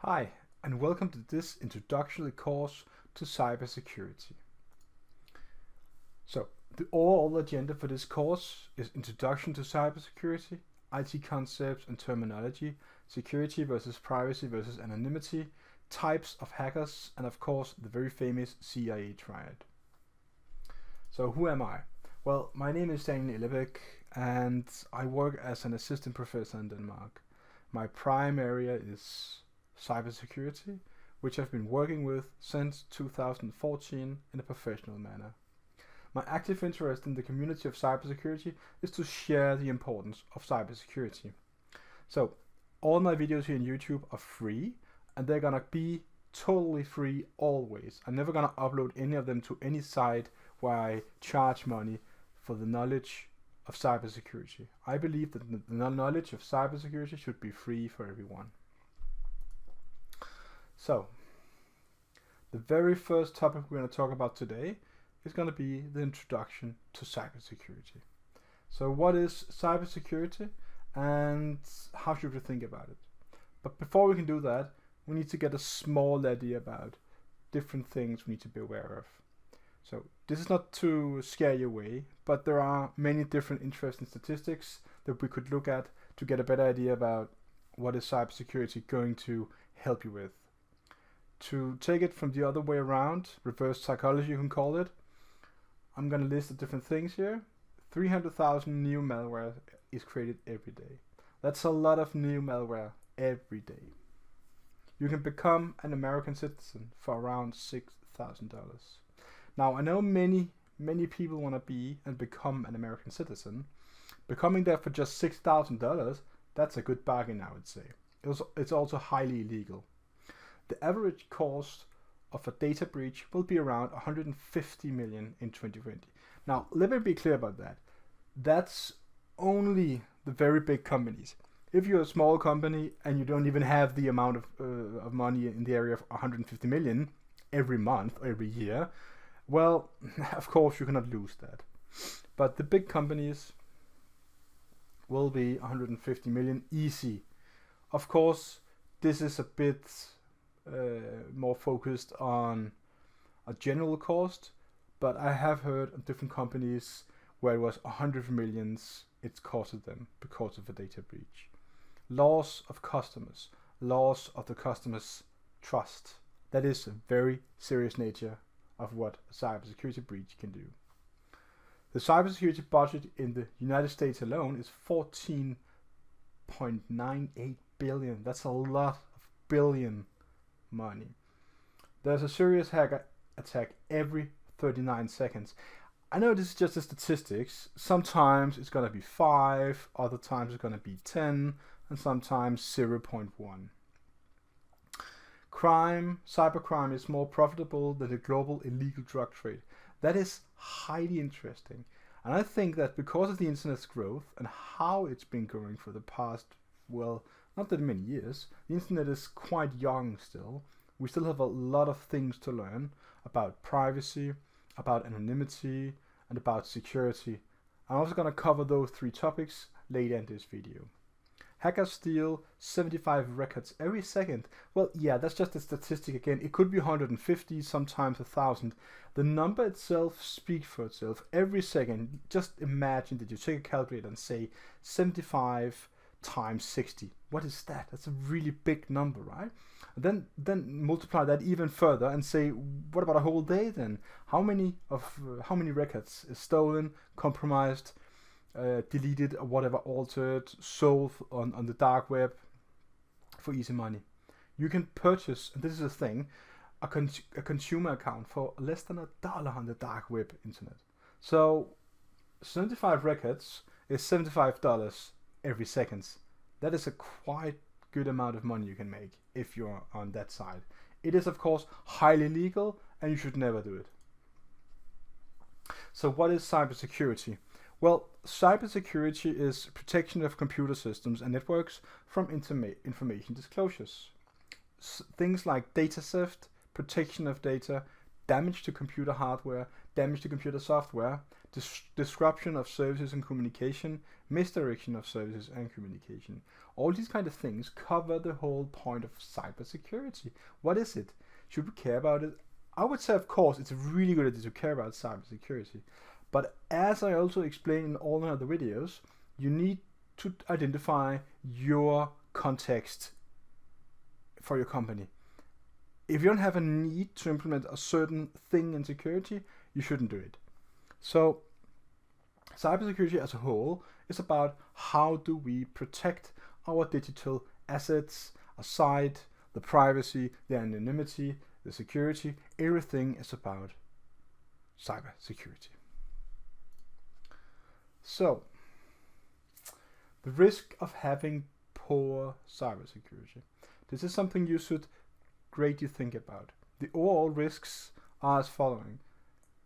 Hi, and welcome to this introductory course to cybersecurity. So, the overall agenda for this course is Introduction to Cybersecurity, IT concepts and terminology, security versus privacy versus anonymity, types of hackers, and of course the very famous C.I.A. Triad. So who am I? Well, my name is Daniel Ellebæk and I work as an assistant professor in Denmark. My prime area is cybersecurity, which I've been working with since 2014 in a professional manner. My active interest in the community of cybersecurity is to share the importance of cybersecurity. So all my videos here on YouTube are free and they're gonna be totally free always. I'm never gonna upload any of them to any site where I charge money for the knowledge of cybersecurity. I believe that the knowledge of cybersecurity should be free for everyone. So, the very first topic we're going to talk about today is going to be the introduction to cybersecurity. So what is cybersecurity and how should we think about it? But before we can do that, we need to get a small idea about different things we need to be aware of. So this is not to scare you away, but there are many different interesting statistics that we could look at to get a better idea about what is cybersecurity going to help you with. To take it from the other way around, reverse psychology you can call it, I'm going to list the different things here. 300,000 new malware is created every day. That's a lot of new malware every day. You can become an American citizen for around $6,000. Now I know many people want to be and become an American citizen. Becoming that for just $6,000, that's a good bargain, I would say. It's also highly illegal. The average cost of a data breach will be around 150 million in 2020. Now, let me be clear about that. That's only the very big companies. If you're a small company and you don't even have the amount of money in the area of 150 million every month or every year, well, of course you cannot lose that. But the big companies will be 150 million easy. Of course, this is a bit more focused on a general cost, but I have heard of different companies where it was 100 millions it's costed them because of a data breach. Loss of customers, loss of the customer's trust. That is a very serious nature of what a cybersecurity breach can do. The cybersecurity budget in the United States alone is 14.98 billion. That's a lot of billion money. There's a serious hacker attack every 39 seconds. I know this is just the statistics. Sometimes it's going to be 5, other times it's going to be 10, and sometimes 0.1. Cybercrime is more profitable than the global illegal drug trade. That is highly interesting. And I think that because of the internet's growth and how it's been growing for the past, well, not that many years, the internet is quite young still. We still have a lot of things to learn about privacy, about anonymity, and about security. I'm also going to cover those 3 topics later in this video. Hackers steal 75 records every second. Well, yeah, that's just a statistic again. It could be 150, sometimes 1,000. The number itself speaks for itself. Every second, just imagine that you take a calculator and say 75 times 60. What is that? That's a really big number, right? Then multiply that even further and say, what about a whole day then? How many records is stolen, compromised, deleted, or whatever, altered, sold on the dark web for easy money? You can purchase, and this is a thing, a consumer account for less than $1 on the dark web internet. So 75 records is $75 every second. That is a quite good amount of money you can make if you're on that side. It is of course highly illegal and you should never do it. So what is cybersecurity? Well, cybersecurity is protection of computer systems and networks from information disclosures. Things like data theft, protection of data, damage to computer hardware, damage to computer software, disruption of services and communication, misdirection of services and communication. All these kind of things cover the whole point of cybersecurity. What is it? Should we care about it? I would say, of course, it's a really good idea to care about cybersecurity. But as I also explained in all my other videos, you need to identify your context for your company. If you don't have a need to implement a certain thing in security, you shouldn't do it. So cybersecurity as a whole is about how do we protect our digital assets, our site, the privacy, the anonymity, the security. Everything is about cybersecurity. So, the risk of having poor cybersecurity. This is something you should greatly think about. The overall risks are as following.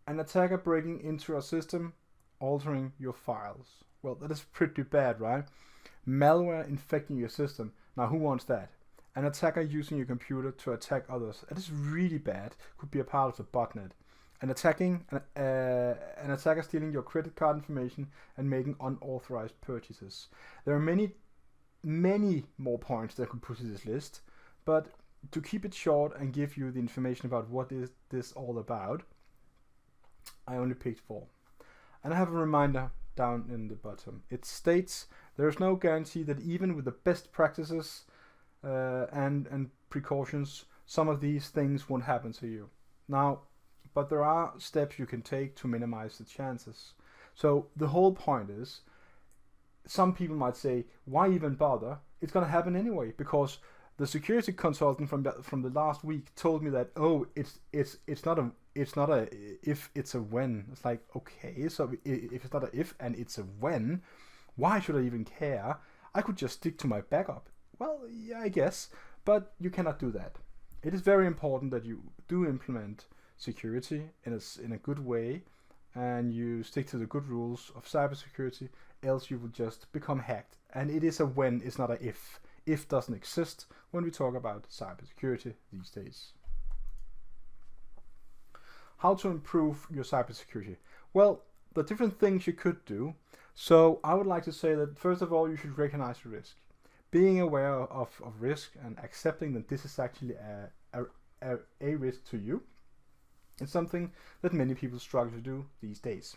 An attacker breaking into a system, altering your files. Well, that is pretty bad, right? Malware infecting your system. Now, who wants that? An attacker using your computer to attack others. That is really bad. Could be a part of the botnet. An attacker stealing your credit card information and making unauthorized purchases. There are many more points that could put to this list, but to keep it short and give you the information about what is this all about, I only picked 4. And I have a reminder down in the bottom. It states there is no guarantee that even with the best practices and precautions, some of these things won't happen to you. Now, but there are steps you can take to minimize the chances. So the whole point is, some people might say, why even bother? It's going to happen anyway, because the security consultant from the last week told me that, oh, it's not a if, it's a when. It's like, okay, so if it's not a if and it's a when, why should I even care? I could just stick to my backup. Well, yeah, I guess, but you cannot do that. It is very important that you do implement security in a good way, and you stick to the good rules of cybersecurity, else you will just become hacked. And it is a when, it's not a if. If doesn't exist when we talk about cybersecurity these days. How to improve your cybersecurity? Well, the different things you could do. So I would like to say that first of all, you should recognize the risk. Being aware of risk and accepting that this is actually a risk to you. It's something that many people struggle to do these days.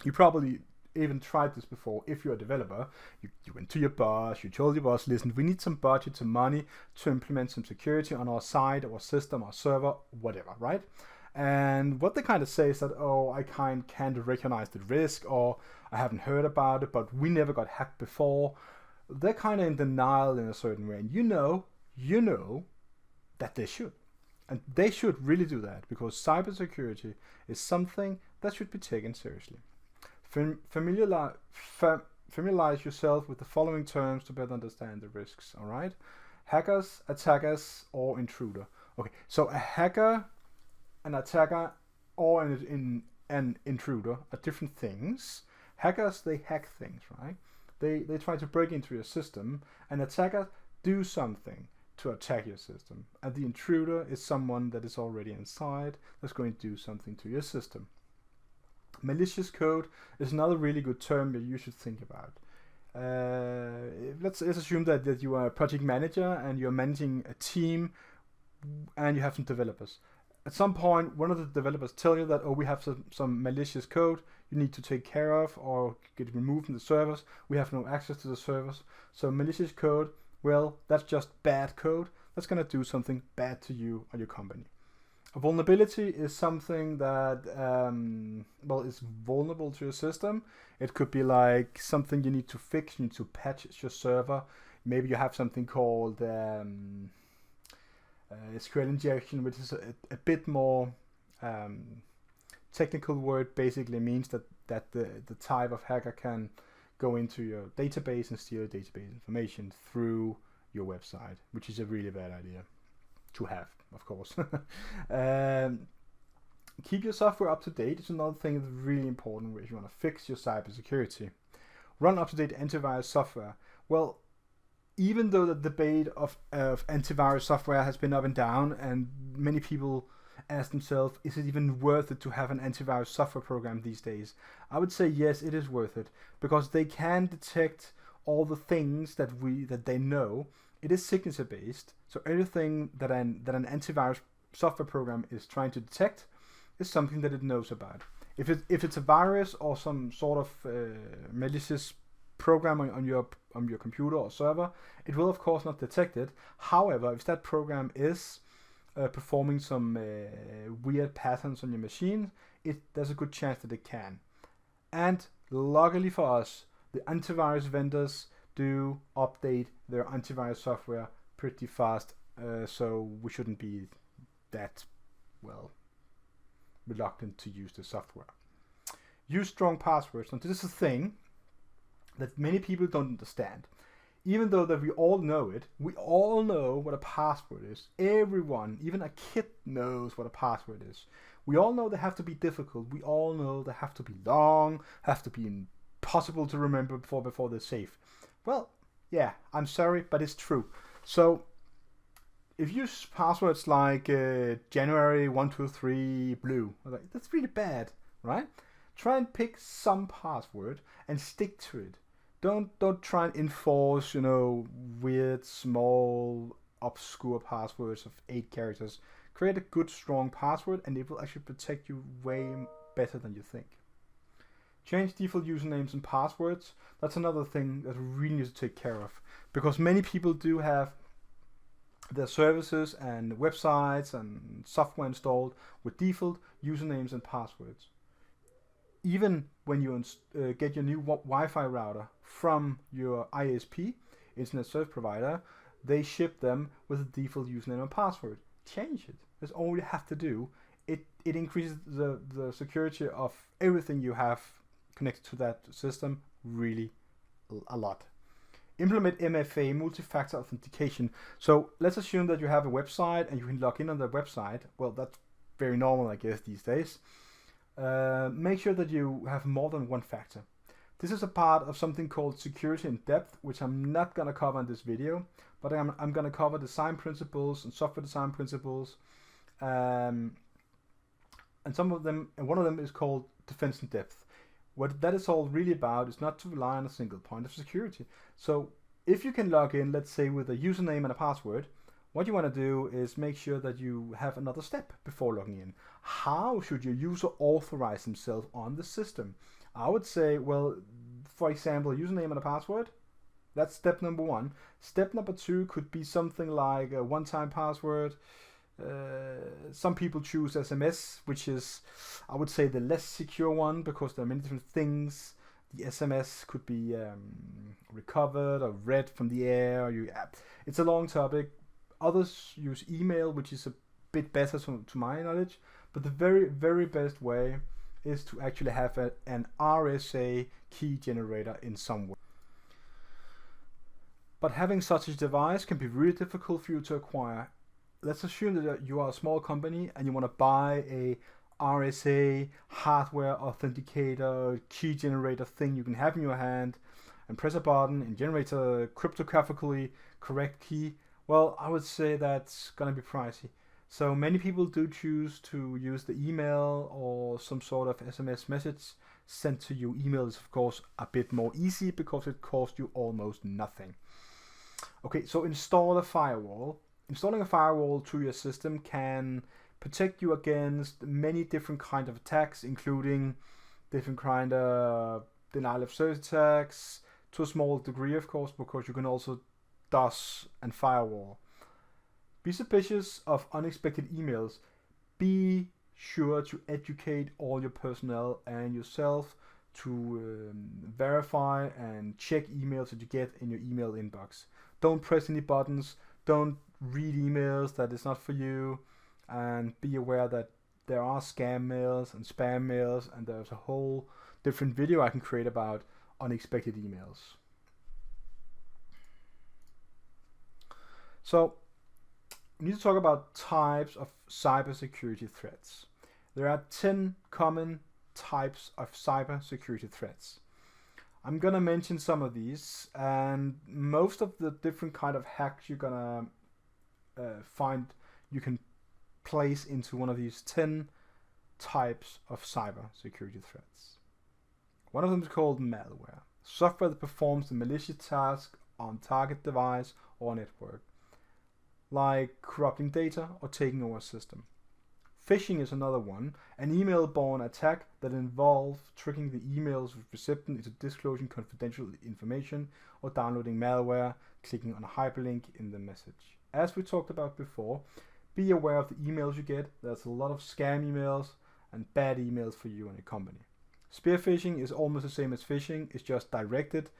You probably even tried this before. If you're a developer, you went to your boss, you told your boss, listen, we need some budget, some money to implement some security on our site, our system, our server, whatever, right? And what they kind of say is that, oh, I can't recognize the risk, or I haven't heard about it, but we never got hacked before. They're kind of in denial in a certain way. And you know that they should. And they should really do that, because cybersecurity is something that should be taken seriously. Familiarize yourself with the following terms to better understand the risks, all right? Hackers, attackers, or intruder. Okay, so a hacker, an attacker, or an intruder are different things. Hackers, they hack things, right? They try to break into your system, and attackers do something to attack your system. And the intruder is someone that is already inside that's going to do something to your system. Malicious code is another really good term that you should think about. Let's assume that you are a project manager and you're managing a team and you have some developers. At some point, one of the developers tell you that, oh, we have some malicious code you need to take care of or get removed from the servers. We have no access to the servers. So malicious code, well, that's just bad code. That's going to do something bad to you or your company. A vulnerability is something that, is vulnerable to your system. It could be like something you need to fix, you need to patch your server. Maybe you have something called SQL injection, which is a bit more technical word. Basically means that the type of hacker can go into your database and steal database information through your website, which is a really bad idea to have, of course. Keep your software up to date. It's another thing that's really important if you want to fix your cybersecurity. Run up-to-date antivirus software. Well, even though the debate of antivirus software has been up and down, and many people ask themselves, is it even worth it to have an antivirus software program these days? I would say yes, it is worth it, because they can detect all the things that they know. It is signature based, so everything that an antivirus software program is trying to detect is something that it knows about. If it's a virus or some sort of malicious program on your computer or server, it will of course not detect it. However, if that program is performing some weird patterns on your machine, there's a good chance that it can. And luckily for us, the antivirus vendors do update their antivirus software pretty fast, so we shouldn't be that, well, reluctant to use the software. Use strong passwords. And this is a thing that many people don't understand. Even though that we all know it, we all know what a password is. Everyone, even a kid, knows what a password is. We all know they have to be difficult. We all know they have to be long, have to be impossible to remember before they're safe. Well, yeah, I'm sorry, but it's true. So if you use passwords like January 123 blue, that's really bad, right? Try and pick some password and stick to it. Don't try and enforce, weird, small, obscure passwords of 8 characters. Create a good, strong password, and it will actually protect you way better than you think. Change default usernames and passwords. That's another thing that we really need to take care of, because many people do have their services and websites and software installed with default usernames and passwords. Even when you get your new Wi-Fi router from your ISP, Internet Service Provider, they ship them with a default username and password. Change it. That's all you have to do. It increases the security of everything you have connected to that system really a lot. Implement MFA, multi-factor authentication. So let's assume that you have a website and you can log in on the website. Well, that's very normal, I guess, these days. Make sure that you have more than one factor. This is a part of something called security in depth, which I'm not going to cover in this video, but I'm going to cover design principles and software design principles, and one of them is called defense in depth. What that is all really about is not to rely on a single point of security. So if you can log in, let's say with a username and a password, what you want to do is make sure that you have another step before logging in. How should your user authorize himself on the system? I would say, well, for example, username and a password. That's step number 1. Step number 2 could be something like a one-time password. Some people choose SMS, which is, I would say, the less secure one, because there are many different things. The SMS could be recovered or read from the air. It's a long topic. Others use email, which is a bit better to my knowledge, but the very, very best way is to actually have an RSA key generator in some way. But having such a device can be really difficult for you to acquire. Let's assume that you are a small company and you want to buy a RSA hardware authenticator key generator thing you can have in your hand and press a button and generate a cryptographically correct key. Well, I would say that's going to be pricey. So many people do choose to use the email or some sort of SMS message sent to you. Email is of course a bit more easy because it costs you almost nothing. Okay, so install a firewall. Installing a firewall to your system can protect you against many different kinds of attacks, including different kind of denial of service attacks, to a small degree of course, because you can also DOS and firewall. Be suspicious of unexpected emails. Be sure to educate all your personnel and yourself to verify and check emails that you get in your email inbox. Don't press any buttons. Don't read emails that is not for you. And be aware that there are scam mails and spam mails, and there's a whole different video I can create about unexpected emails. So we need to talk about types of cybersecurity threats. There are 10 common types of cybersecurity threats. I'm gonna mention some of these, and most of the different kind of hacks you're gonna find you can plays into one of these 10 types of cybersecurity threats. One of them is called malware, software that performs the malicious task on target device or network, like corrupting data or taking over a system. Phishing is another one, an email-borne attack that involves tricking the email's recipient into disclosing confidential information or downloading malware, clicking on a hyperlink in the message. As we talked about before, be aware of the emails you get. There's a lot of scam emails and bad emails for you and your company. Spear phishing is almost the same as phishing, it's just directed,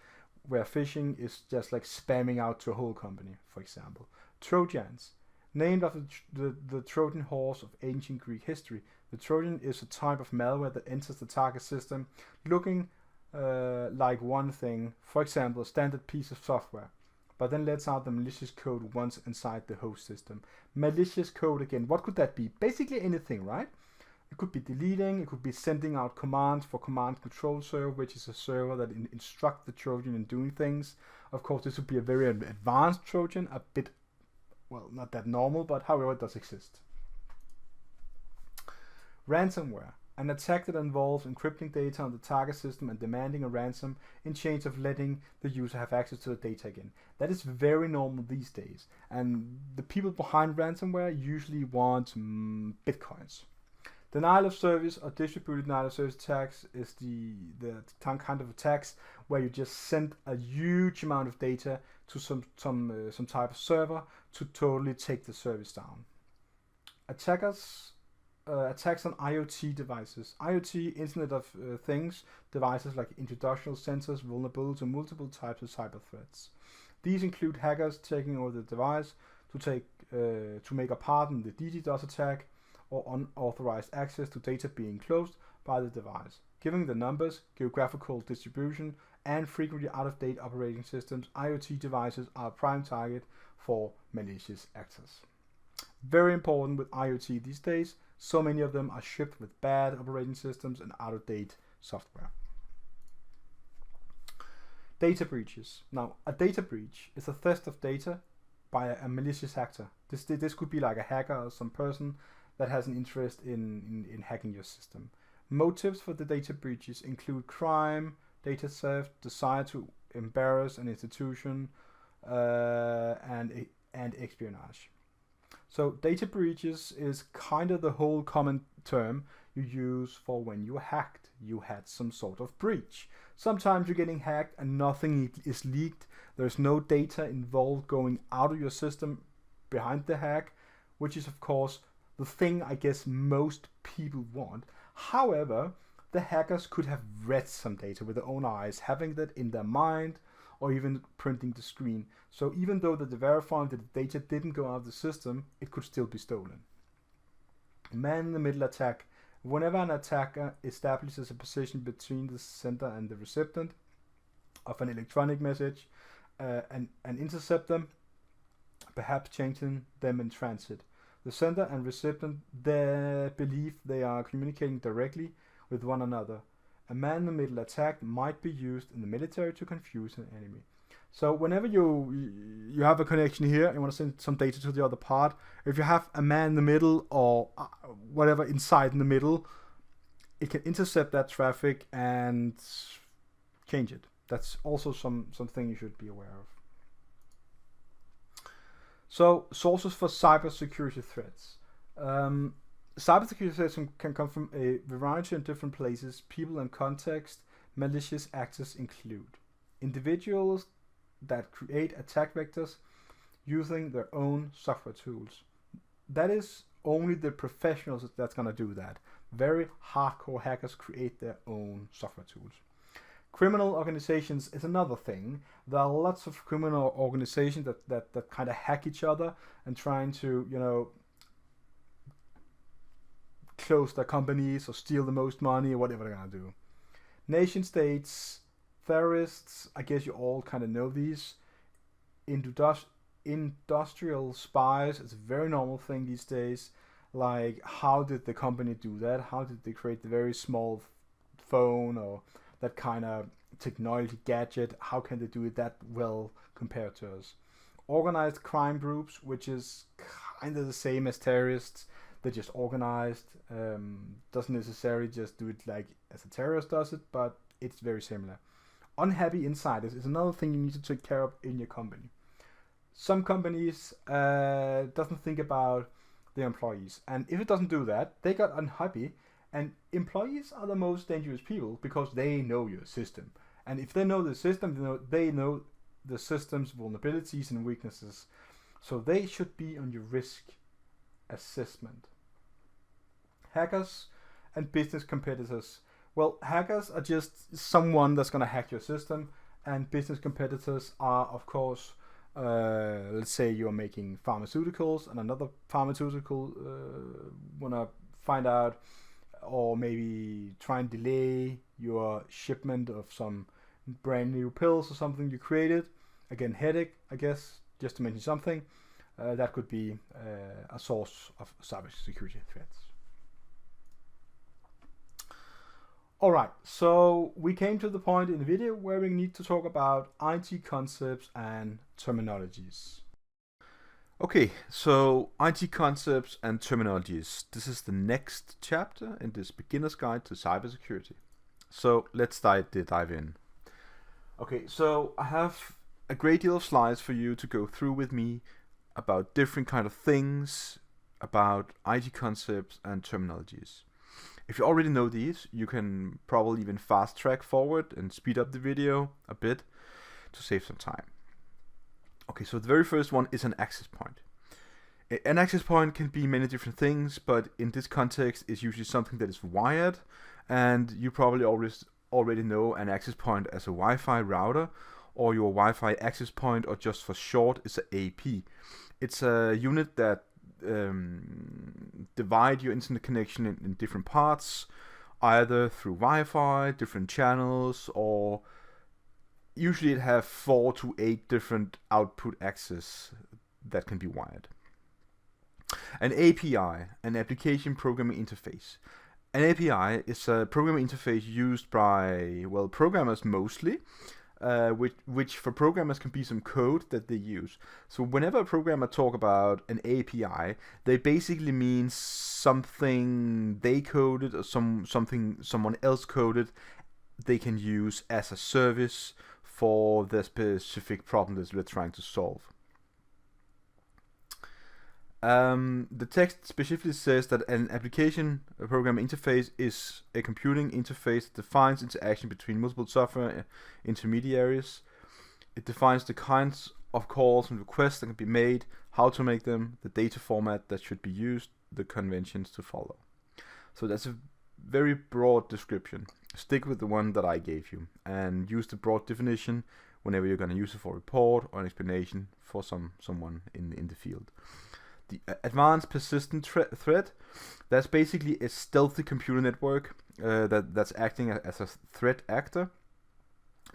where phishing is just like spamming out to a whole company, for example. Trojans, named after the Trojan horse of ancient Greek history. The Trojan is a type of malware that enters the target system looking like one thing, for example, a standard piece of software, but then lets out the malicious code once inside the host system. Malicious code, again, what could that be? Basically anything, right? It could be deleting, it could be sending out commands for command control server, which is a server that instructs the Trojan in doing things. Of course, this would be a very advanced Trojan, a bit, well, not that normal, but however, it does exist. Ransomware, an attack that involves encrypting data on the target system and demanding a ransom in exchange of letting the user have access to the data again. That is very normal these days, and the people behind ransomware usually want bitcoins. Denial of service or distributed denial of service attacks is the kind of attacks where you just send a huge amount of data to some type of server to totally take the service down. Attacks on IoT devices. IoT, Internet of Things devices like industrial sensors, vulnerable to multiple types of cyber threats. These include hackers taking over the device to make a part in the DDoS attack, or unauthorized access to data being closed by the device. Given the numbers, geographical distribution, and frequently out-of-date operating systems, IoT devices are a prime target for malicious actors. Very important with IoT these days, so many of them are shipped with bad operating systems and out-of-date software. Data breaches. Now, a data breach is a theft of data by a malicious actor. This could be like a hacker or some person that has an interest in hacking your system. Motives for the data breaches include crime, data theft, desire to embarrass an institution, and espionage. So data breaches is kind of the whole common term you use for when you hacked. You had some sort of breach. Sometimes you're getting hacked and nothing is leaked. There's no data involved going out of your system behind the hack, which is of course the thing I guess most people want. However, the hackers could have read some data with their own eyes, having that in their mind, or even printing the screen. So even though that they're verifying that the data didn't go out of the system, it could still be stolen. Man-in-the-middle attack. Whenever an attacker establishes a position between the sender and the recipient of an electronic message and intercept them, perhaps changing them in transit. The sender and recipient they believe they are communicating directly with one another. A man-in-the-middle attack might be used in the military to confuse an enemy. So whenever you have a connection here and you want to send some data to the other part, if you have a man in the middle or whatever inside in the middle, it can intercept that traffic and change it. That's also something you should be aware of. So, sources for cybersecurity threats. Cybersecurity threats can come from a variety of different places, people and context. Malicious actors include individuals that create attack vectors using their own software tools. That is only the professionals that's going to do that. Very hardcore hackers create their own software tools. Criminal organizations is another thing. There are lots of criminal organizations that kind of hack each other and trying to, close their companies or steal the most money or whatever they're going to do. Nation states, terrorists, I guess you all kind of know these. Industrial spies is a very normal thing these days. Like, how did the company do that? How did they create the very small phone or that kind of technology gadget? How can they do it that well compared to us? Organized crime groups, which is kind of the same as terrorists. They're just organized. Doesn't necessarily just do it like as a terrorist does it, but it's very similar. Unhappy insiders is another thing you need to take care of in your company. Some companies doesn't think about their employees, and if it doesn't do that, they got unhappy. And employees are the most dangerous people because they know your system, and if they know the system, they know the system's vulnerabilities and weaknesses, so they should be on your risk assessment. Hackers and business competitors. Well, hackers are just someone that's going to hack your system, and business competitors are, of course, let's say you're making pharmaceuticals and another pharmaceutical want to find out or maybe try and delay your shipment of some brand new pills or something you created. Again, headache, I guess, just to mention something. That could be a source of cybersecurity threats. Alright, so we came to the point in the video where we need to talk about IT concepts and terminologies. Okay, so IT concepts and terminologies. This is the next chapter in this beginner's guide to cybersecurity. So let's dive in. Okay, so I have a great deal of slides for you to go through with me about different kind of things, about IT concepts and terminologies. If you already know these, you can probably even fast track forward and speed up the video a bit to save some time. Okay, so the very first one is an access point. An access point can be many different things, but in this context it's usually something that is wired, and you probably already know an access point as a Wi-Fi router, or your Wi-Fi access point, or just for short is an AP. It's a unit that divide your internet connection in different parts, either through Wi-Fi, different channels, or usually it have 4 to 8 different output access that can be wired. An API, an application programming interface. An API is a programming interface used by, well, programmers mostly, which for programmers can be some code that they use. So whenever a programmer talk about an API, they basically mean something they coded or something someone else coded they can use as a service for the specific problem that we're trying to solve. The text specifically says that an application programming interface is a computing interface that defines interaction between multiple software intermediaries. It defines the kinds of calls and requests that can be made, how to make them, the data format that should be used, the conventions to follow. So that's a very broad description. Stick with the one that I gave you and use the broad definition whenever you're going to use it for a report or an explanation for someone in the field. The advanced persistent threat, that's basically a stealthy computer network that's acting as a threat actor.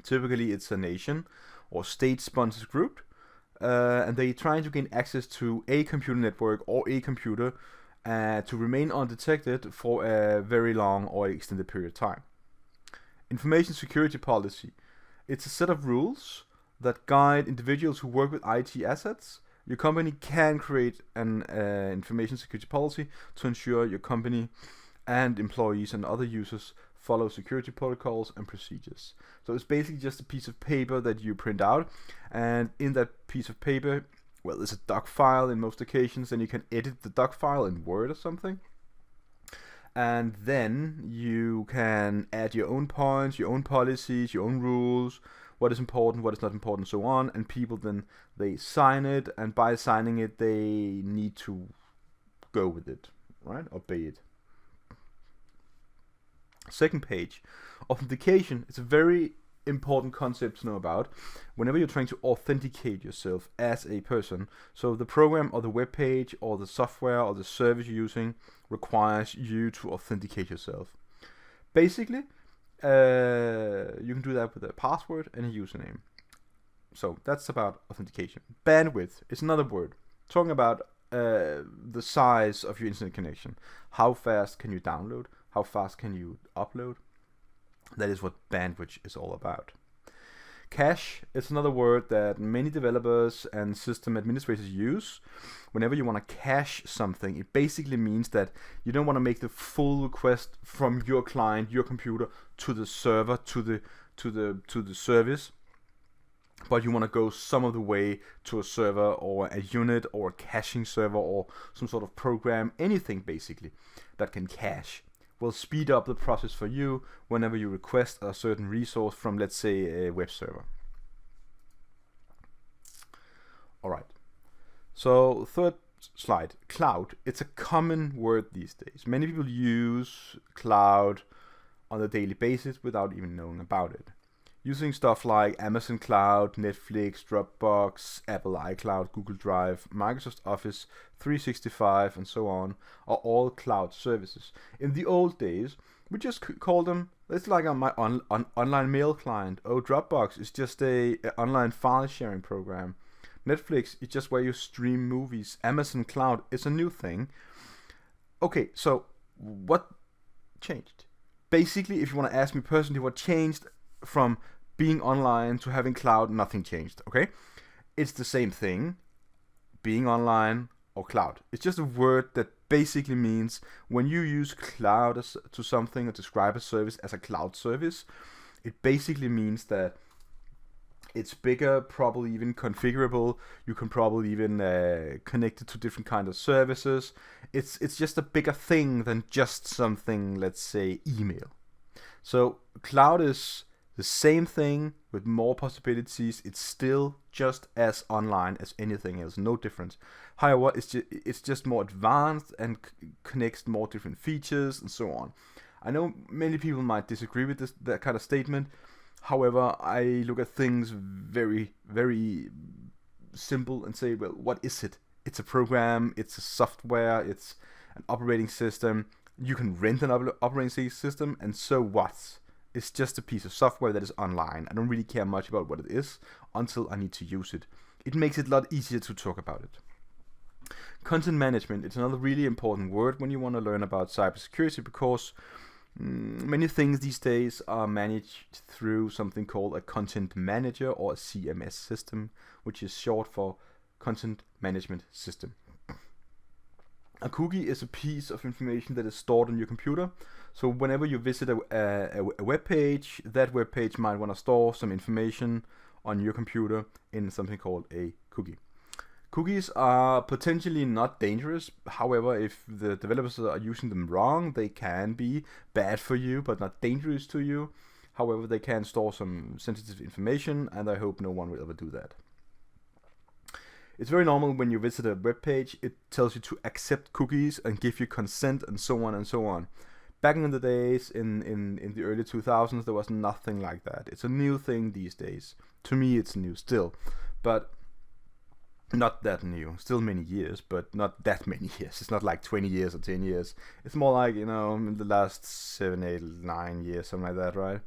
Typically it's a nation or state-sponsored group, and they're trying to gain access to a computer network or a computer to remain undetected for a very long or extended period of time. Information security policy. It's a set of rules that guide individuals who work with IT assets. Your company can create an information security policy to ensure your company and employees and other users follow security protocols and procedures. So it's basically just a piece of paper that you print out, and in that piece of paper, well, there's a doc file in most occasions, and you can edit the doc file in Word or something. And then you can add your own points, your own policies, your own rules, what is important, what is not important, so on, and people then they sign it, and by signing it they need to go with it, right? Obey it. Second page, authentication is a very important concept to know about whenever you're trying to authenticate yourself as a person. So the program or the web page or the software or the service you're using requires you to authenticate yourself. Basically, you can do that with a password and a username. So that's about authentication. Bandwidth is another word talking about the size of your internet connection. How fast can you download? How fast can you upload? That is what bandwidth is all about. Cache is another word that many developers and system administrators use. Whenever you want to cache something, it basically means that you don't want to make the full request from your client, your computer, to the server, to the service, but you want to go some of the way to a server or a unit or a caching server or some sort of program, anything basically that can cache will speed up the process for you whenever you request a certain resource from, let's say, a web server. Alright, so third slide, cloud. It's a common word these days. Many people use cloud on a daily basis without even knowing about it. Using stuff like Amazon Cloud, Netflix, Dropbox, Apple iCloud, Google Drive, Microsoft Office 365, and so on are all cloud services. In the old days, we just called them, it's like on my online mail client. Oh, Dropbox is just a online file sharing program. Netflix is just where you stream movies. Amazon Cloud is a new thing. Okay, so what changed? Basically, if you want to ask me personally, what changed from being online to having cloud, nothing changed, okay? It's the same thing, being online or cloud. It's just a word that basically means when you use cloud to something or describe a service as a cloud service, it basically means that it's bigger, probably even configurable. You can probably even connect it to different kinds of services. It's just a bigger thing than just something, let's say, email. So cloud is the same thing with more possibilities. It's still just as online as anything else, no difference. However, it's just more advanced and connects more different features and so on. I know many people might disagree with that kind of statement. However, I look at things very, very simple and say, well, what is it? It's a program, it's a software, it's an operating system. You can rent an operating system, and so what? It's just a piece of software that is online. I don't really care much about what it is until I need to use it. It makes it a lot easier to talk about it. Content management is another really important word when you want to learn about cybersecurity, because many things these days are managed through something called a content manager or a CMS system, which is short for content management system. A cookie is a piece of information that is stored on your computer. So whenever you visit a web page, that web page might want to store some information on your computer in something called a cookie. Cookies are potentially not dangerous. However, if the developers are using them wrong, they can be bad for you, but not dangerous to you. However, they can store some sensitive information, and I hope no one will ever do that. It's very normal when you visit a web page, it tells you to accept cookies and give you consent and so on and so on. Back in the days, in the early 2000s, there was nothing like that. It's a new thing these days. To me, it's new still, but not that new. Still many years, but not that many years. It's not like 20 years or 10 years. It's more like, in the last 7, 8, 9 years, something like that, right?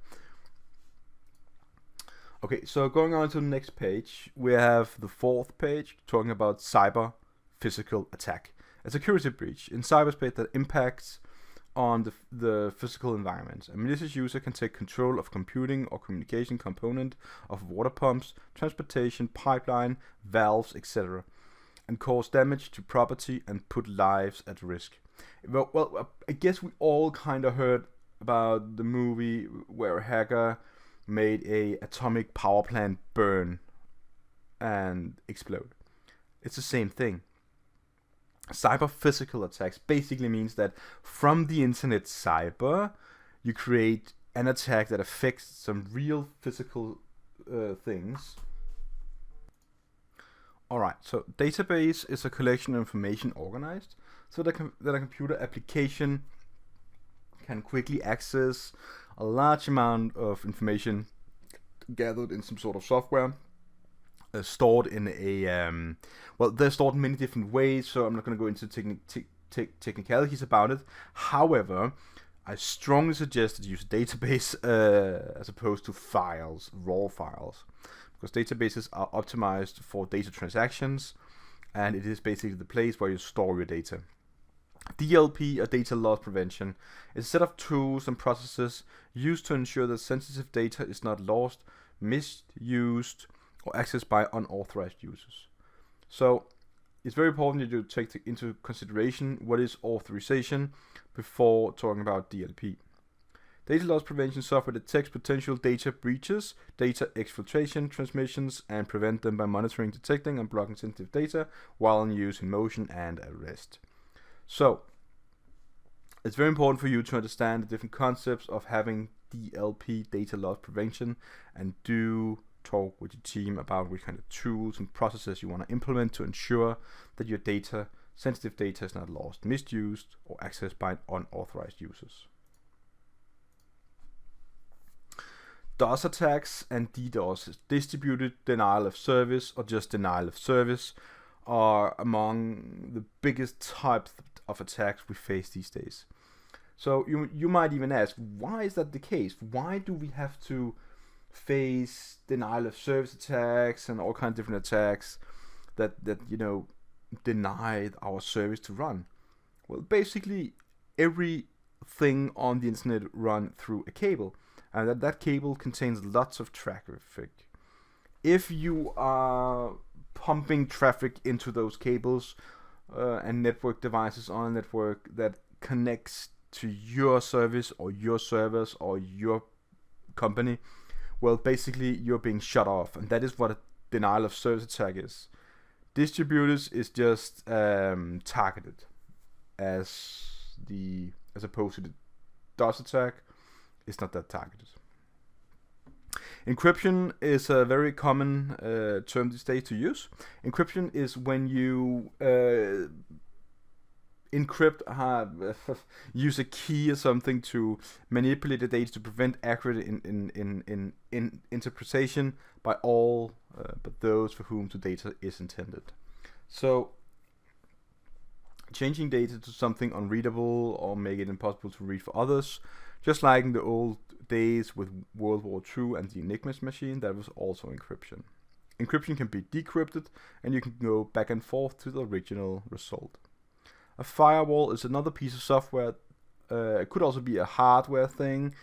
Okay, so going on to the next page, we have the fourth page talking about cyber physical attack. A security breach in cyberspace that impacts on the physical environment. A malicious user can take control of computing or communication component of water pumps, transportation, pipeline, valves, etc. and cause damage to property and put lives at risk. Well, I guess we all kind of heard about the movie where a hacker made a atomic power plant burn and explode. It's the same thing. Cyber physical attacks basically means that from the internet cyber, you create an attack that affects some real physical things. Alright, so database is a collection of information organized so that a computer application can quickly access a large amount of information gathered in some sort of software, stored in a they're stored in many different ways, so I'm not going to go into technicalities about it. However, I strongly suggest that you use a database as opposed to files, raw files, because databases are optimized for data transactions, and it is basically the place where you store your data. DLP, or data loss prevention, is a set of tools and processes used to ensure that sensitive data is not lost, misused, or accessed by unauthorized users. So it's very important that you take into consideration what is authorization before talking about DLP. Data loss prevention software detects potential data breaches, data exfiltration, transmissions, and prevent them by monitoring, detecting, and blocking sensitive data while in use, in motion, and at rest. So it's very important for you to understand the different concepts of having DLP, data loss prevention, and do talk with your team about what kind of tools and processes you want to implement to ensure that your data, sensitive data, is not lost, misused, or accessed by unauthorized users. DOS attacks and DDoS, distributed denial of service or just denial of service, are among the biggest types of attacks we face these days. So you might even ask, why is that the case? Why do we have to face denial of service attacks and all kinds of different attacks that deny our service to run? Well, basically everything on the internet run through a cable, and that cable contains lots of traffic. If you are pumping traffic into those cables and network devices on a network that connects to your service or your servers or your company, well, basically you're being shut off, and that is what a denial of service attack is. Distributors is just targeted, as opposed to the DOS attack. It's not that targeted. Encryption is a very common term these days to use. Encryption is when you encrypt, use a key or something to manipulate the data to prevent accurate in interpretation by all but those for whom the data is intended. So changing data to something unreadable or make it impossible to read for others, just like in the old days with World War II and the Enigma machine, that was also encryption. Encryption can be decrypted, and you can go back and forth to the original result. A firewall is another piece of software. It could also be a hardware thing,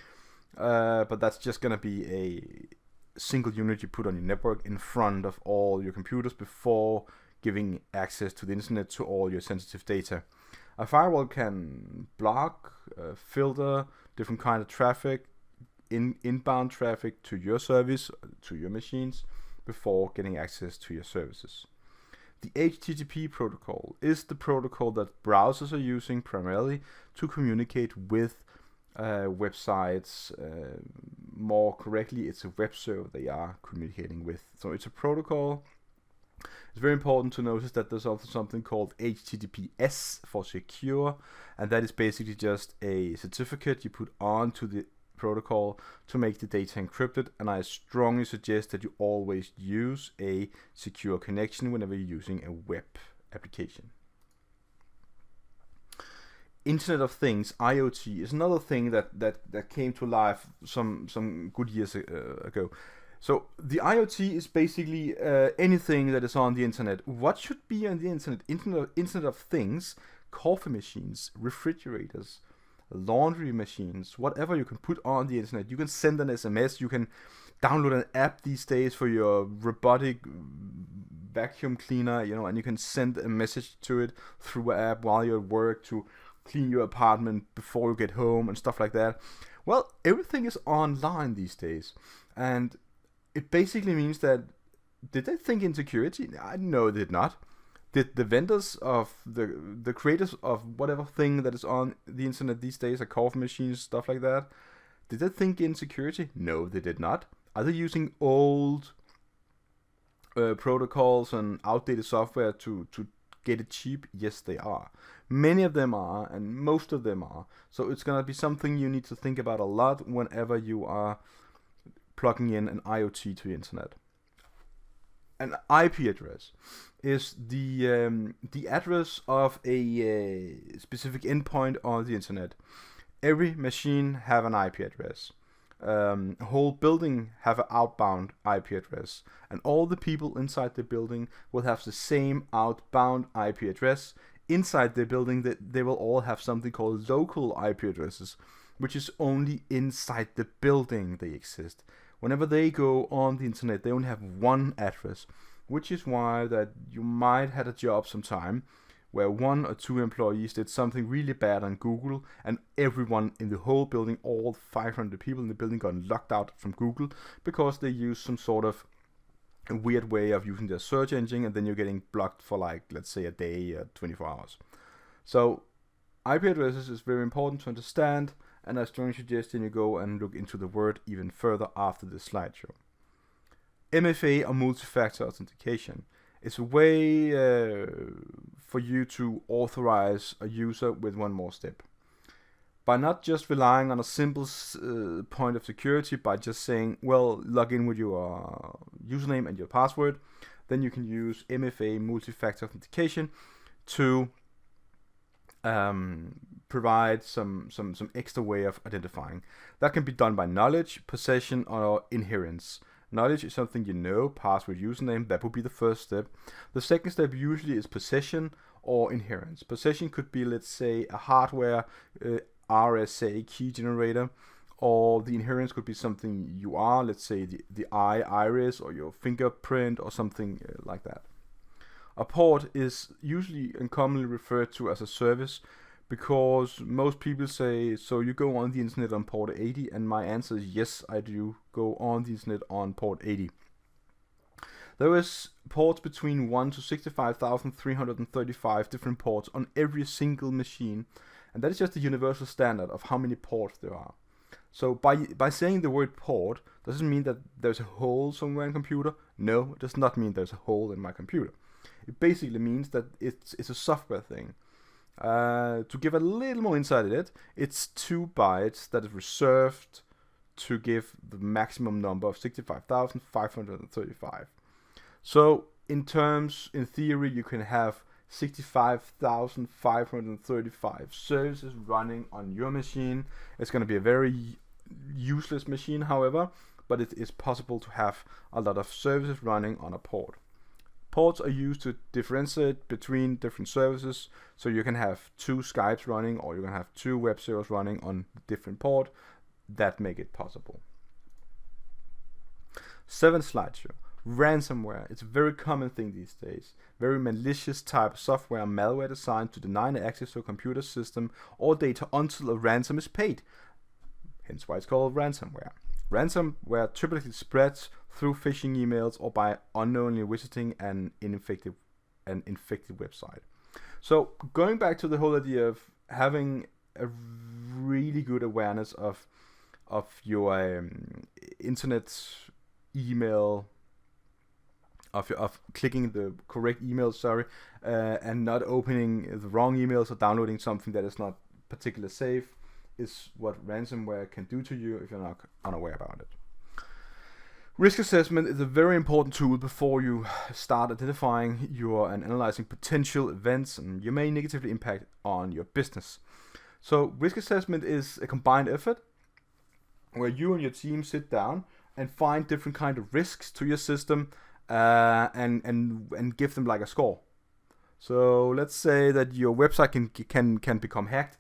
but that's just going to be a single unit you put on your network in front of all your computers before giving access to the internet to all your sensitive data. A firewall can block, filter different kind of traffic, inbound traffic to your service, to your machines, before getting access to your services. The HTTP protocol is the protocol that browsers are using primarily to communicate with websites. More correctly, it's a web server they are communicating with. So it's a protocol. It's very important to notice that there's also something called HTTPS for secure, and that is basically just a certificate you put onto the protocol to make the data encrypted, and I strongly suggest that you always use a secure connection whenever you're using a web application. Internet of Things, IoT, is another thing that came to life some good years ago. So the IoT is basically anything that is on the internet. What should be on the internet? Internet of Things, coffee machines, refrigerators, laundry machines, whatever you can put on the internet. You can send an SMS, you can download an app these days for your robotic vacuum cleaner, and you can send a message to it through an app while you're at work to clean your apartment before you get home and stuff like that. Well, everything is online these days, and it basically means that, did they think in security? No, they did not. Did the vendors of the creators of whatever thing that is on the internet these days, like coffee machines, stuff like that, did they think in security? No, they did not. Are they using old protocols and outdated software to get it cheap? Yes, they are. Many of them are, and most of them are. So it's going to be something you need to think about a lot whenever you are plugging in an IoT to the internet. An IP address is the address of a specific endpoint on the internet. Every machine have an IP address. A whole building have an outbound IP address, and all the people inside the building will have the same outbound IP address. Inside the building, they will all have something called local IP addresses, which is only inside the building they exist. whenever they go on the internet, they only have one address, which is why that you might had a job sometime where 1 or 2 employees did something really bad on Google, and everyone in the whole building, all 500 people in the building, got locked out from Google because they used some sort of a weird way of using their search engine, and then you're getting blocked for, like, let's say a day or 24 hours. So IP addresses is very important to understand, and I strongly suggest you go and look into the word even further after this slideshow. MFA, or multi-factor authentication, is a way for you to authorize a user with one more step. By not just relying on a simple point of security, by just saying, well, log in with your username and your password, then you can use MFA, multi-factor authentication, to provide some extra way of identifying. That can be done by knowledge, possession, or inherence. Knowledge is something you know, password, username, that would be the first step. The second step usually is possession or inherence. Possession could be, let's say, a hardware RSA key generator, or the inherence could be something you are, let's say the iris, or your fingerprint, or something like that. A port is usually and commonly referred to as a service, because most people say, so you go on the internet on port 80, and my answer is yes, I do go on the internet on port 80. There is ports between 1 to 65,335 different ports on every single machine, and that is just the universal standard of how many ports there are. So by saying the word port, does it mean that there's a hole somewhere in the computer? No, it does not mean there's a hole in my computer. It basically means that it's a software thing. To give a little more insight in it, it's 2 bytes that is reserved to give the maximum number of 65,535. So in theory, you can have 65,535 services running on your machine. It's going to be a very useless machine, however, but it is possible to have a lot of services running on a port. Ports are used to differentiate between different services, so you can have 2 Skypes running, or you can have 2 web servers running on different port. That make it possible. 7th slideshow. Ransomware. It's a very common thing these days. Very malicious type of software, malware designed to deny access to a computer system or data until a ransom is paid. Hence why it's called ransomware. Ransomware typically spreads through phishing emails or by unknowingly visiting an infected website. So going back to the whole idea of having a really good awareness of your internet email, of clicking the correct email, and not opening the wrong emails or downloading something that is not particularly safe, is what ransomware can do to you if you're not unaware about it. Risk assessment is a very important tool before you start identifying and analyzing potential events and you may negatively impact on your business. So risk assessment is a combined effort where you and your team sit down and find different kind of risks to your system and give them like a score. So let's say that your website can become hacked.